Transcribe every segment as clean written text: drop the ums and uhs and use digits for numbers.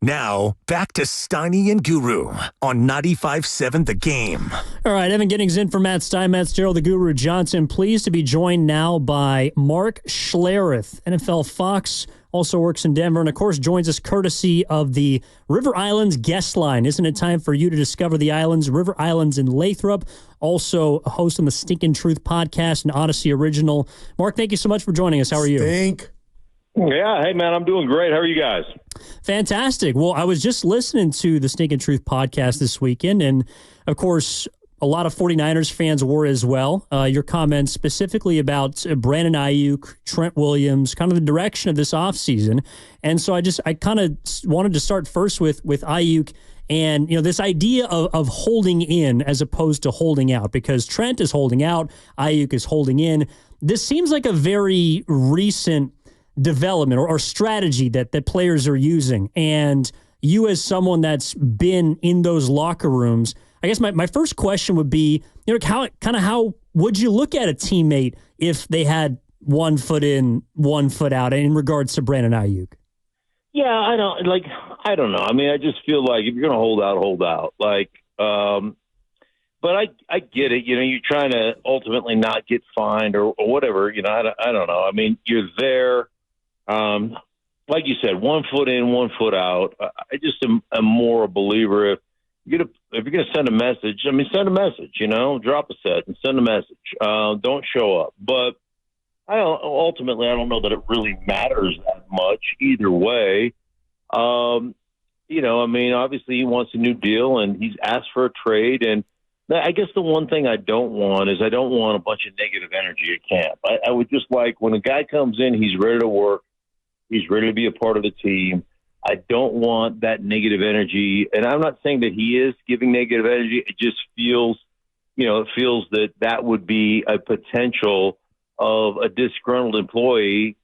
Now, back to Steiny and Guru on 95.7 The Game. All right, Evan Giddings in for Matt Stein, Matt Gerald, the Guru Johnson. Pleased to be joined now by Mark Schlereth, NFL Fox, also works in Denver, and of course joins us courtesy of the River Islands guest line. Isn't it time for you to discover the islands? River Islands in Lathrop, also a host on the Stinkin' Truth podcast, an Odyssey original. Mark, thank you so much for joining us. How are you? Yeah, hey, man, I'm doing great. How are you guys? Fantastic. Well, I was just listening to the Stinkin' Truth podcast this weekend, and, of course, a lot of 49ers fans were as well. Your comments specifically about Brandon Aiyuk, Trent Williams, kind of the direction of this offseason. And so I kind of wanted to start first with Aiyuk and, this idea of holding in as opposed to holding out, because Trent is holding out, Aiyuk is holding in. This seems like a very recent development or strategy that players are using. And you, as someone that's been in those locker rooms, I guess my first question would be, how would you look at a teammate if they had 1 foot in, 1 foot out in regards to Brandon Aiyuk? Yeah, I don't know. I mean, I just feel like if you're going to hold out. But I get it. You're trying to ultimately not get fined or whatever. I don't know. I mean, you're there. Like you said, 1 foot in, 1 foot out. I just am more a believer if you're gonna send a message. I mean, send a message. Drop a set and send a message. Don't show up. But I don't know that it really matters that much either way. I mean, obviously he wants a new deal and he's asked for a trade. And I guess the one thing I don't want a bunch of negative energy at camp. I would just like when a guy comes in, he's ready to work. He's ready to be a part of the team. I don't want that negative energy. And I'm not saying that he is giving negative energy. It just feels, that would be a potential of a disgruntled employee,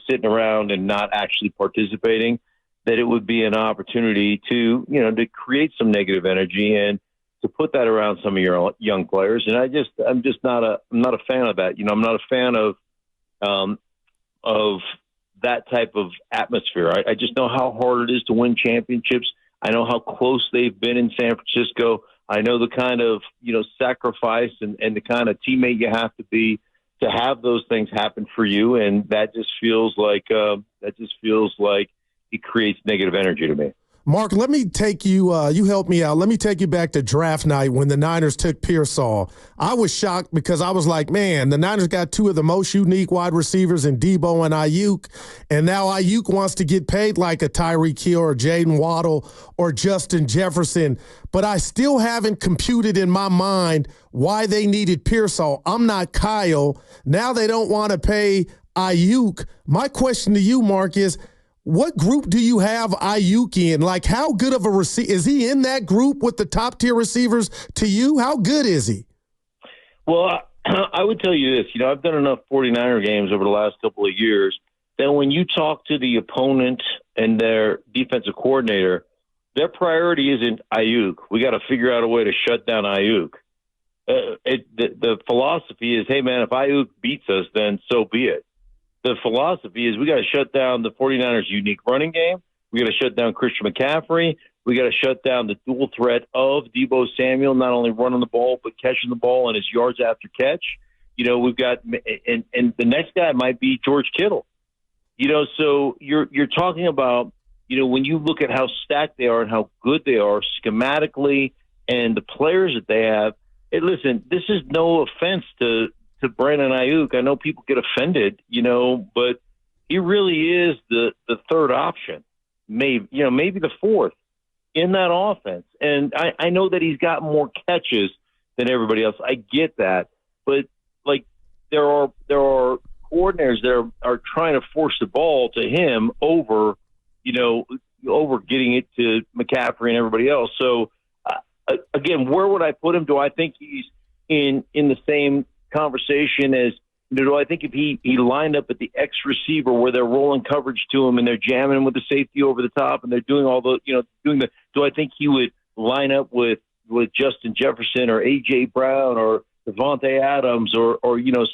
sitting around and not actually participating, that it would be an opportunity to create some negative energy and to put that around some of your young players. And I'm not a fan of that. I'm not a fan of that type of atmosphere. I just know how hard it is to win championships. I know how close they've been in San Francisco. I know the kind of, sacrifice and the kind of teammate you have to be to have those things happen for you. And that just feels like it creates negative energy to me. Mark, let me take you, you help me out. Let me take you back to draft night when the Niners took Pearsall. I was shocked because I was like, man, the Niners got 2 of the most unique wide receivers in Debo and Aiyuk, and now Aiyuk wants to get paid like a Tyreek Hill or Jaden Waddle or Justin Jefferson, but I still haven't computed in my mind why they needed Pearsall. I'm not Kyle. Now they don't want to pay Aiyuk. My question to you, Mark, is what group do you have Aiyuk in? Like, how good of a receiver? Is he in that group with the top-tier receivers to you? How good is he? Well, I would tell you this. I've done enough 49er games over the last couple of years that when you talk to the opponent and their defensive coordinator, their priority isn't Aiyuk. We got to figure out a way to shut down Aiyuk. The philosophy is, hey, man, if Aiyuk beats us, then so be it. The philosophy is we got to shut down the 49ers' unique running game. We got to shut down Christian McCaffrey. We got to shut down the dual threat of Deebo Samuel, not only running the ball, but catching the ball and his yards after catch. We've got, and the next guy might be George Kittle. So you're talking about, when you look at how stacked they are and how good they are schematically and the players that they have, listen, this is no offense to Brandon Aiyuk. I know people get offended, but he really is the third option, maybe the fourth in that offense. And I know that he's got more catches than everybody else. I get that, but there are coordinators that are trying to force the ball to him over getting it to McCaffrey and everybody else. So again, where would I put him? Do I think he's in the same conversation as, do I think if he lined up at the X receiver where they're rolling coverage to him and they're jamming him with the safety over the top and they're doing all the, do I think he would line up with Justin Jefferson or A.J. Brown or Devontae Adams or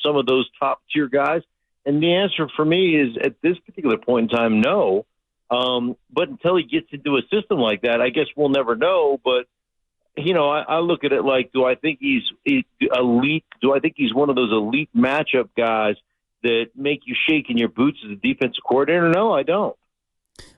some of those top tier guys? And the answer for me is at this particular point in time, no. But until he gets into a system like that, I guess we'll never know. But, I look at it like, do I think he's elite? Do I think he's one of those elite matchup guys that make you shake in your boots as a defensive coordinator? No, I don't.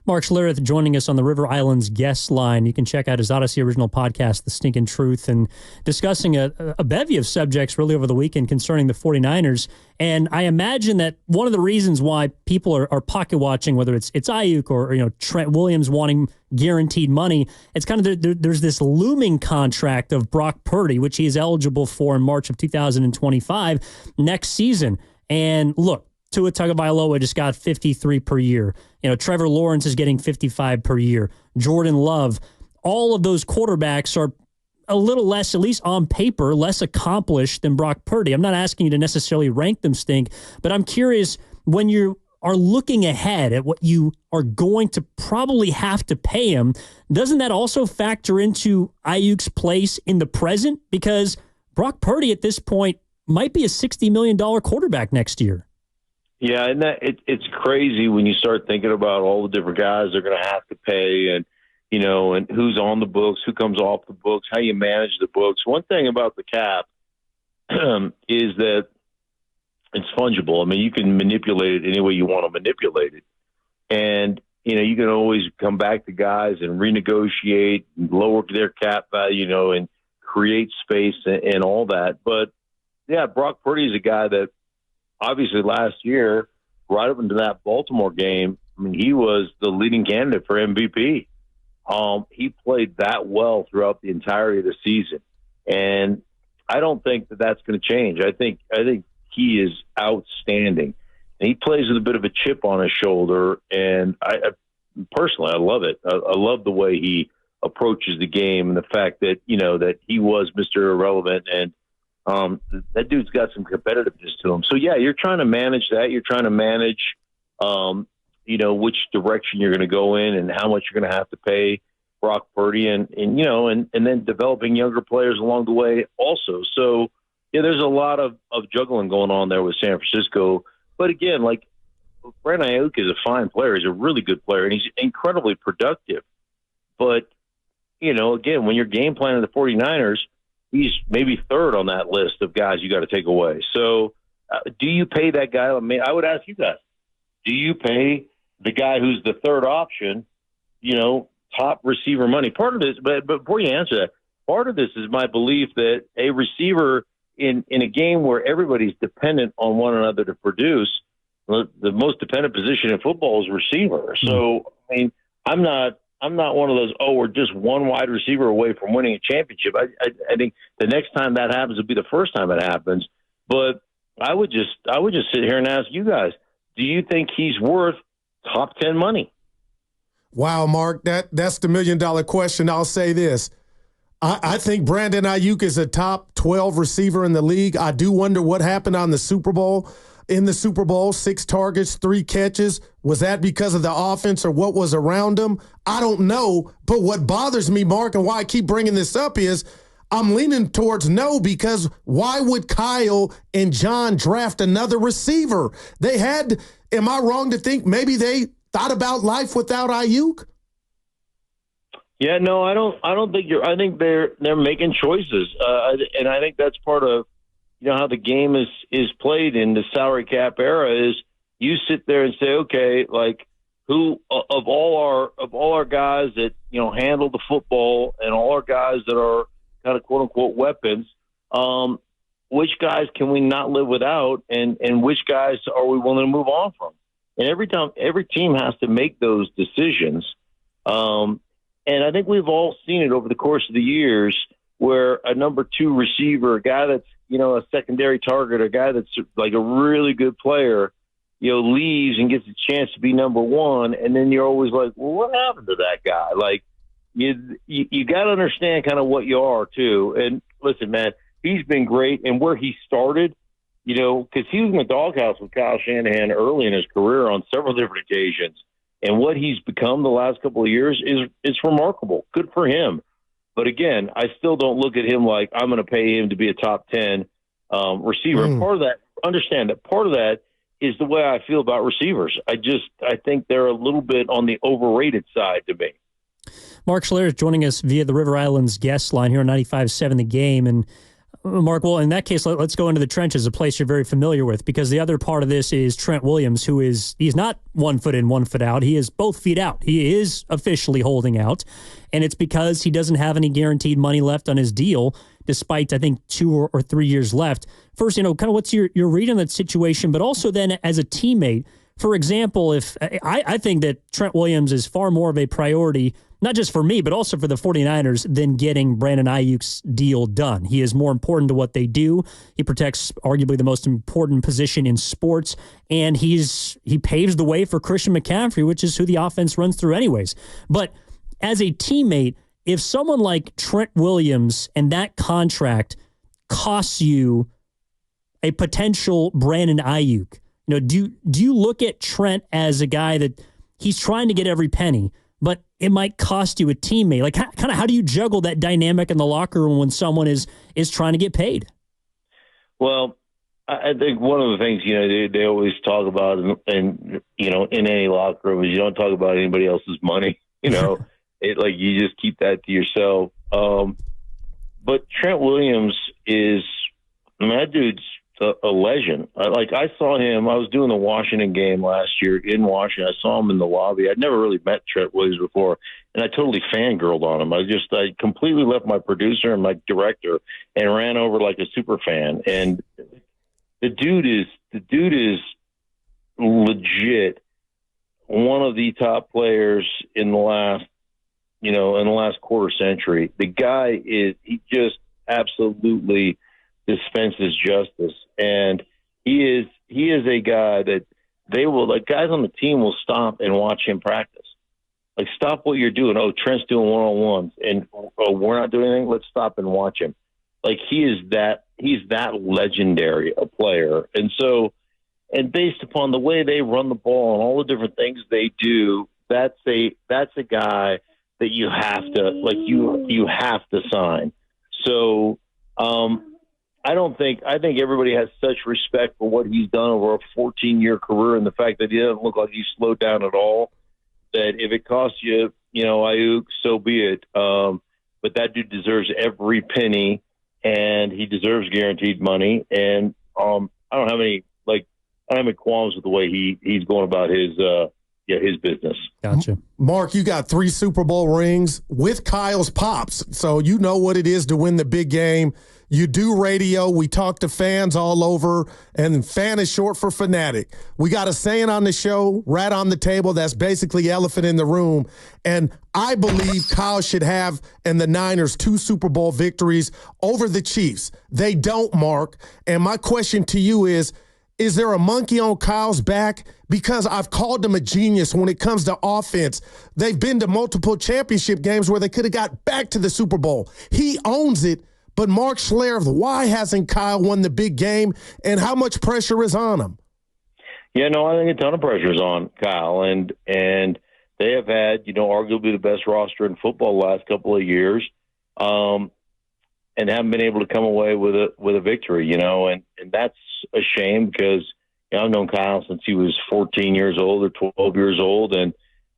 Mark Schlereth joining us on the River Islands guest line. You can check out his Odyssey original podcast, The Stinkin' Truth, and discussing a bevy of subjects really over the weekend concerning the 49ers. And I imagine that one of the reasons why people are pocket watching, whether it's Aiyuk or Trent Williams wanting guaranteed money, it's kind of there's this looming contract of Brock Purdy, which he is eligible for in March of 2025 next season. And look, Tua Tagovailoa just got 53 per year. Trevor Lawrence is getting 55 per year. Jordan Love. All of those quarterbacks are a little less, at least on paper, less accomplished than Brock Purdy. I'm not asking you to necessarily rank them, Stink, but I'm curious, when you are looking ahead at what you are going to probably have to pay him, doesn't that also factor into Ayuk's place in the present? Because Brock Purdy at this point might be a $60 million quarterback next year. Yeah, and it's crazy when you start thinking about all the different guys they're going to have to pay, and and who's on the books, who comes off the books, how you manage the books. One thing about the cap is that it's fungible. I mean, you can manipulate it any way you want to manipulate it, and you can always come back to guys and renegotiate, and lower their cap value, and create space and all that. But yeah, Brock Purdy is a guy that, obviously, last year, right up into that Baltimore game, I mean, he was the leading candidate for MVP. He played that well throughout the entirety of the season, and I don't think that that's going to change. I think he is outstanding, and he plays with a bit of a chip on his shoulder. And I personally, I love it. I love the way he approaches the game, and the fact that that he was Mr. Irrelevant, and that dude's got some competitiveness to him. So yeah, you're trying to manage that. You're trying to manage, which direction you're going to go in and how much you're going to have to pay Brock Purdy, and then developing younger players along the way also. So yeah, there's a lot of juggling going on there with San Francisco. But again, like, Brandon Aiyuk is a fine player. He's a really good player, and he's incredibly productive. But, again, when you're game planning the 49ers, he's maybe third on that list of guys you got to take away. So do you pay that guy? I would ask you guys, do you pay the guy who's the third option, top receiver money? Part of this, but before you answer that, part of this is my belief that a receiver in a game where everybody's dependent on one another to produce, the most dependent position in football is receiver. So, I mean, I'm not one of those, we're just one wide receiver away from winning a championship. I think the next time that happens will be the first time it happens. But I would just sit here and ask you guys, do you think he's worth top 10 money? Wow, Mark, that's the $1 million question. I'll say this. I think Brandon Aiyuk is a top 12 receiver in the league. I do wonder what happened on the Super Bowl. In the Super Bowl, 6 targets, 3 catches. Was that because of the offense or what was around him? I don't know. But what bothers me, Mark, and why I keep bringing this up is I'm leaning towards no, because why would Kyle and John draft another receiver? They had, am I wrong to think maybe they thought about life without Aiyuk? Yeah, no, I don't think I think they're making choices. And I think that's part of, how the game is played in the salary cap era is you sit there and say, okay, like, who of all our guys that, handle the football and all our guys that are kind of quote unquote weapons, which guys can we not live without, and which guys are we willing to move on from? And every team has to make those decisions. And I think we've all seen it over the course of the years where a number 2 receiver, a guy that's, a secondary target, a guy that's like a really good player, leaves and gets a chance to be number 1. And then you're always like, well, what happened to that guy? Like, you got to understand kind of what you are too. And listen, man, he's been great. And where he started, because he was in the doghouse with Kyle Shanahan early in his career on several different occasions. And what he's become the last couple of years is remarkable. Good for him. But again, I still don't look at him like I'm going to pay him to be a top 10 receiver. Part of that, understand that part of that is the way I feel about receivers. I think they're a little bit on the overrated side to me. Mark Schlereth joining us via the River Islands guest line here on 95.7 The Game. And Mark, well, in that case, let's go into the trenches, a place you're very familiar with, because the other part of this is Trent Williams, he's not 1 foot in, 1 foot out. He is both feet out. He is officially holding out, and it's because he doesn't have any guaranteed money left on his deal, despite, I think, 2 or 3 years left. First, kind of what's your read on that situation, but also then as a teammate, for example, if I think that Trent Williams is far more of a priority, not just for me, but also for the 49ers, than getting Brandon Aiyuk's deal done. He is more important to what they do. He protects arguably the most important position in sports, and he paves the way for Christian McCaffrey, which is who the offense runs through anyways. But as a teammate, if someone like Trent Williams and that contract costs you a potential Brandon Aiyuk, do you look at Trent as a guy that he's trying to get every penny, but it might cost you a teammate? Like, how do you juggle that dynamic in the locker room when someone is trying to get paid? Well, I think one of the things, they always talk about, and in any locker room, is you don't talk about anybody else's money. Like you just keep that to yourself. But Trent Williams that dude's a legend. I saw him. I was doing the Washington game last year in Washington. I saw him in the lobby. I'd never really met Trent Williams before, and I totally fangirled on him. I completely left my producer and my director and ran over like a super fan. And the dude is legit one of the top players in the last quarter century. The guy he just absolutely dispenses justice, and he is a guy that guys on the team will stop and watch him practice. Like, stop what you're doing. Oh, Trent's doing one-on-ones, and we're not doing anything. Let's stop and watch him. Like, he's that legendary a player. And based upon the way they run the ball and all the different things they do, that's a guy that you have to sign. So, I think everybody has such respect for what he's done over a 14-year career, and the fact that he doesn't look like he's slowed down at all, that if it costs you, Aiyuk, so be it. But that dude deserves every penny, and he deserves guaranteed money. And I don't have any qualms with the way he's going about his business. Gotcha. Mark, you got 3 Super Bowl rings with Kyle's pops, so you know what it is to win the big game. You do radio. We talk to fans all over, and fan is short for fanatic. We got a saying on the show, rat on the table, that's basically elephant in the room. And I believe Kyle should have, and the Niners, 2 Super Bowl victories over the Chiefs. They don't, Mark. And my question to you is there a monkey on Kyle's back? Because I've called him a genius when it comes to offense. They've been to multiple championship games where they could have got back to the Super Bowl. He owns it. But Mark Schlereth, why hasn't Kyle won the big game, and how much pressure is on him? Yeah, no, I think a ton of pressure is on Kyle, and they have had, arguably the best roster in football the last couple of years, and haven't been able to come away with a victory, and that's a shame because I've known Kyle since he was 14 years old or 12 years old, and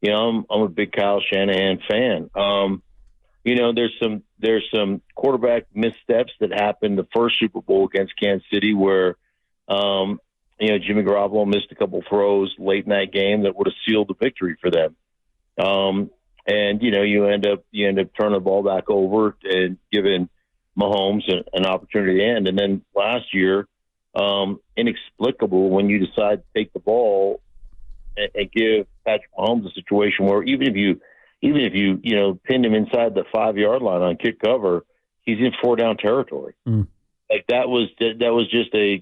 I'm a big Kyle Shanahan fan. There's some quarterback missteps that happened the first Super Bowl against Kansas City where, Jimmy Garoppolo missed a couple throws late in that game that would have sealed the victory for them. And you end up turning the ball back over and giving Mahomes an opportunity to end. And then last year, inexplicable when you decide to take the ball and give Patrick Mahomes a situation where even if you pinned him inside the 5-yard line on kick cover, he's in 4-down territory. Like that was just to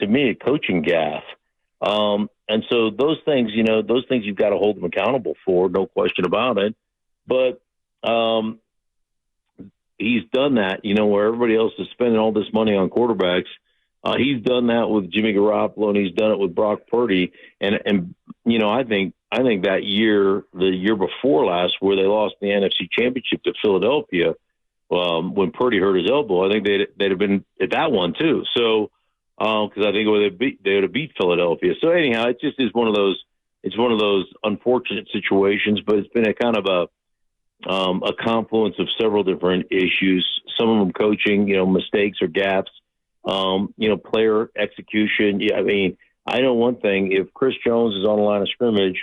me, a coaching gaffe. And so those things you've got to hold them accountable for, no question about it. But he's done that, where everybody else is spending all this money on quarterbacks. He's done that with Jimmy Garoppolo, and he's done it with Brock Purdy. And I think that year, the year before last, where they lost the NFC Championship to Philadelphia, when Purdy hurt his elbow, I think they'd have been at that one too. So because I think they would have beat Philadelphia. So anyhow, it just is one of those. It's one of those unfortunate situations, but it's been a kind of a confluence of several different issues. Some of them coaching, mistakes or gaps. Player execution. Yeah, I mean, I know one thing: if Chris Jones is on the line of scrimmage,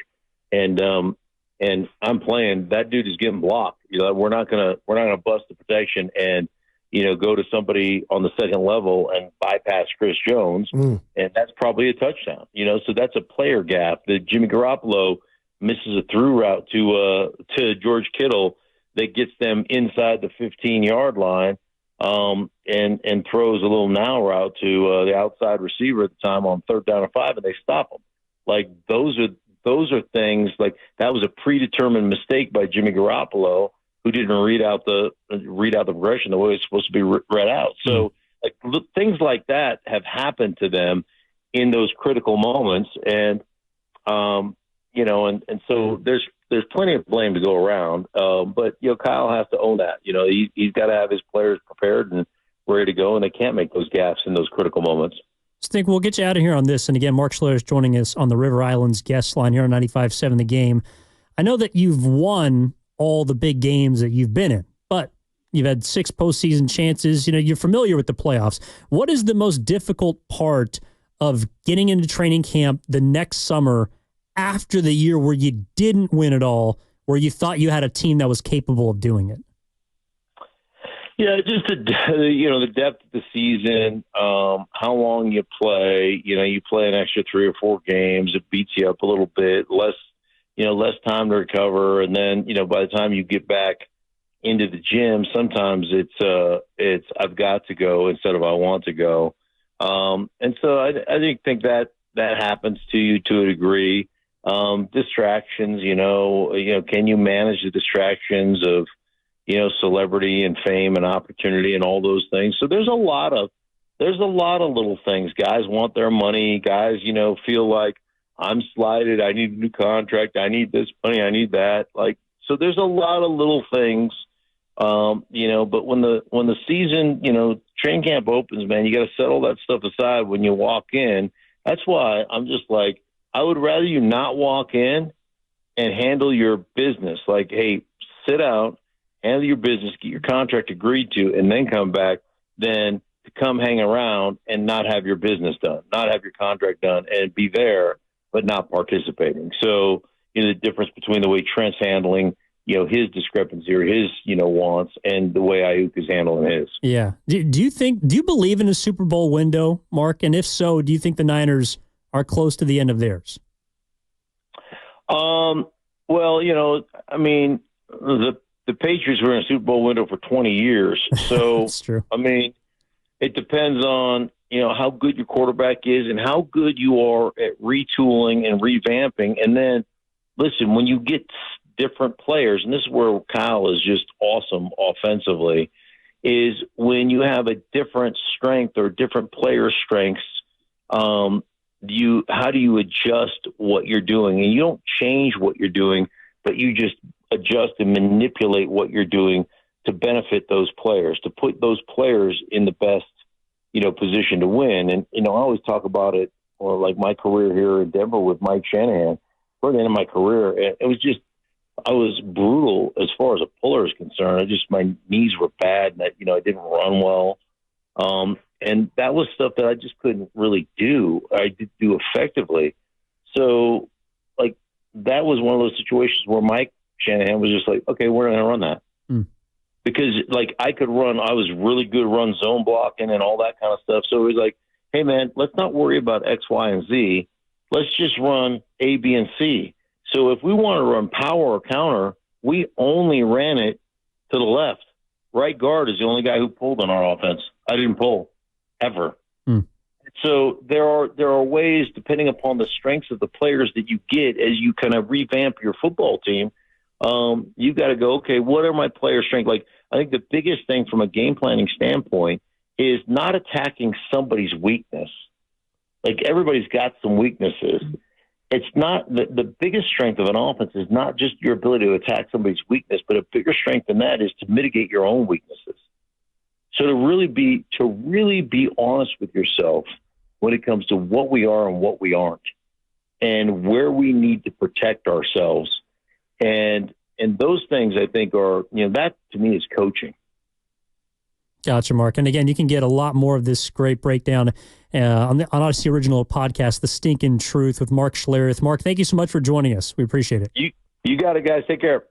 and I'm playing, that dude is getting blocked. We're not gonna bust the protection and go to somebody on the second level and bypass Chris Jones, and that's probably a touchdown. So that's a player gap. That Jimmy Garoppolo misses a through route to George Kittle that gets them inside the 15-yard line. And throws a little now route to the outside receiver at the time on 3rd down and 5, and they stop him. Like those are things like that was a predetermined mistake by Jimmy Garoppolo, who didn't read out the progression the way it's supposed to be read out. So things like that have happened to them in those critical moments, and and so there's plenty of blame to go around, but Kyle has to own that. He's got to have his players prepared and ready to go, and they can't make those gaps in those critical moments. Stink, we'll get you out of here on this. And again, Mark Schlereth is joining us on the River Islands guest line here on 95.7 The Game. I know that you've won all the big games that you've been in, but you've had 6 postseason chances. You're familiar with the playoffs. What is the most difficult part of getting into training camp the next summer after the year where you didn't win at all, where you thought you had a team that was capable of doing it? Yeah, just the depth of the season, how long you play. You play an extra 3 or 4 games, it beats you up a little bit, less time to recover, and then by the time you get back into the gym, sometimes it's I've got to go instead of I want to go, and so I think that happens to you to a degree. Distractions, can you manage the distractions of celebrity and fame and opportunity and all those things? So there's a lot of little things. Guys want their money. Guys, feel like I'm slighted. I need a new contract. I need this money. I need that. So there's a lot of little things, but when the season, training camp opens, man, you got to settle that stuff aside when you walk in. That's why I'm just like, I would rather you not walk in and handle your business. Like, hey, sit out, handle your business, get your contract agreed to, and then come back, than to come hang around and not have your business done, not have your contract done, and be there but not participating. So, the difference between the way Trent's handling, his discrepancy or his, wants, and the way Aiyuk is handling his. Yeah. Do you believe in a Super Bowl window, Mark? And if so, do you think the Niners are close to the end of theirs? Well, I mean, the Patriots were in a Super Bowl window for 20 years. So, that's true. I mean, it depends on, how good your quarterback is and how good you are at retooling and revamping. And then, listen, when you get different players, and this is where Kyle is just awesome offensively, is when you have a different strength or different player strengths, how do you adjust what you're doing? And you don't change what you're doing, but you just adjust and manipulate what you're doing to benefit those players, to put those players in the best, position to win. And, I always talk about it, or like my career here in Denver with Mike Shanahan, toward the end of my career, it was just, I was brutal as far as a puller is concerned. My knees were bad, and I didn't run well. And that was stuff that I just couldn't really do. I did do effectively. So, that was one of those situations where Mike Shanahan was just like, okay, we're going to run that. Because, I could run. I was really good run zone blocking and all that kind of stuff. So it was like, hey, man, let's not worry about X, Y, and Z. Let's just run A, B, and C. So if we want to run power or counter, we only ran it to the left. Right guard is the only guy who pulled on our offense. I didn't pull, ever. So there are ways, depending upon the strengths of the players that you get as you kind of revamp your football team, you got to go, okay, what are my player strengths? I think the biggest thing from a game planning standpoint is not attacking somebody's weakness. Everybody's got some weaknesses. It's not the biggest strength of an offense is not just your ability to attack somebody's weakness, but a bigger strength than that is to mitigate your own weaknesses. So to really be honest with yourself when it comes to what we are and what we aren't, and where we need to protect ourselves. And those things, I think, are, that to me is coaching. Gotcha, Mark. And again, you can get a lot more of this great breakdown on Odyssey Original Podcast, The Stinking Truth with Mark Schlereth. Mark, thank you so much for joining us. We appreciate it. You got it, guys. Take care.